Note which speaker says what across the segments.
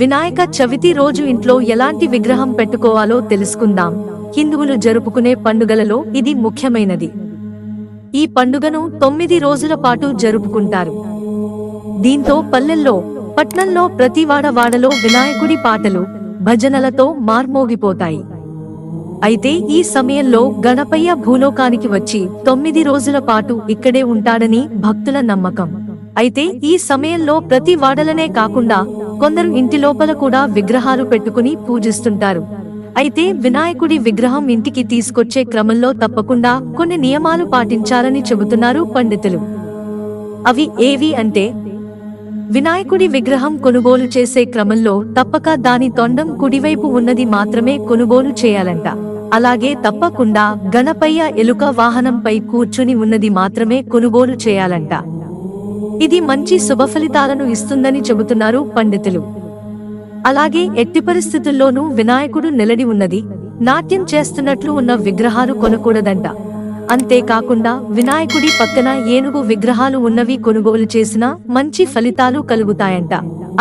Speaker 1: వినాయక చవితి రోజు ఇంట్లో ఎలాంటి విగ్రహం పెట్టుకోవాలో తెలుసుకుందాం. హిందువులు జరుపుకునే పండుగలలో ఇది ముఖ్యమైనది. ఈ పండుగను 9 రోజుల పాటు జరుపుకుంటారు. దీంతో పల్లెల్లో, పట్నంలో ప్రతి వాడవాడలో వినాయకుడి పాటలు, భజనలతో మార్మోగిపోతాయి. అయితే ఈ సమయంలో గణపయ్య భూలోకానికి వచ్చి 9 రోజుల పాటు ఇక్కడే ఉంటాడని భక్తుల నమ్మకం. అయితే ఈ సమయంలో ప్రతి వాడలనే కాకుండా కొందరు ఇంటి లోపల కూడా విగ్రహాలు పెట్టుకుని పూజిస్తుంటారు. అయితే వినాయకుడి విగ్రహం ఇంటికి తీసుకొచ్చే క్రమంలో తప్పకుండా కొన్ని నియమాలు పాటించాలని చెబుతున్నారు పండితులు. అవి ఏవి అంటే, వినాయకుడి విగ్రహం కొనుగోలు చేసే క్రమంలో తప్పక దాని తొండం కుడివైపు ఉన్నది మాత్రమే కొనుగోలు చేయాలంట. అలాగే తప్పకుండా గణపయ్య ఎలుక వాహనంపై కూర్చుని ఉన్నది మాత్రమే కొనుగోలు చేయాలంట. ఇది మంచి శుభఫలితాలను ఇస్తుందని చెబుతున్నారు పండితులు. అలాగే ఎట్టి పరిస్థితుల్లోనూ వినాయకుడు నిలడి ఉన్నది, నాట్యం చేస్తున్నట్లు ఉన్న విగ్రహాలు కొనకూడదంట. అంతేకాకుండా వినాయకుడి పక్కన ఏనుగు విగ్రహాలు ఉన్నవి కొనుగోలు చేసినా మంచి ఫలితాలు కలుగుతాయంట.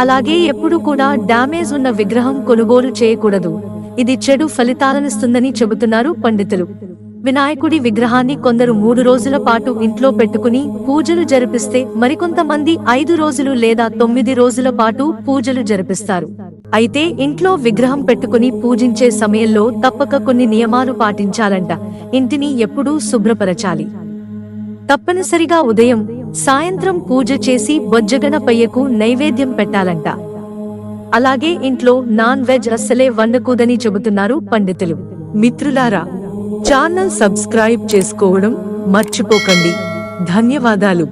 Speaker 1: అలాగే ఎప్పుడు కూడా డ్యామేజ్ ఉన్న విగ్రహం కొనుగోలు చేయకూడదు. ఇది చెడు ఫలితాలనిస్తుందని చెబుతున్నారు పండితులు. వినాయకుడి విగ్రహాన్ని కొందరు 3 రోజుల పాటు ఇంట్లో పెట్టుకుని పూజలు జరిపిస్తే, మరికొంతమంది 5 రోజులు లేదా 9 రోజుల పాటు పూజలు జరిపిస్తారు. అయితే ఇంట్లో విగ్రహం పెట్టుకుని పూజించే సమయంలో తప్పక కొన్ని నియమాలు పాటించాలంట. ఇంటిని ఎప్పుడూ శుభ్రపరచాలి. తప్పనిసరిగా ఉదయం, సాయంత్రం పూజ చేసి బొజ్జగణపయ్యకు నైవేద్యం పెట్టాలంట. అలాగే ఇంట్లో నాన్ వెజ్ అస్సలే వండకూడదని చెబుతున్నారు పండితులు. మిత్రులారా, ఛానల్ సబ్స్క్రైబ్ చేసుకోవడం మర్చిపోకండి. ధన్యవాదాలు.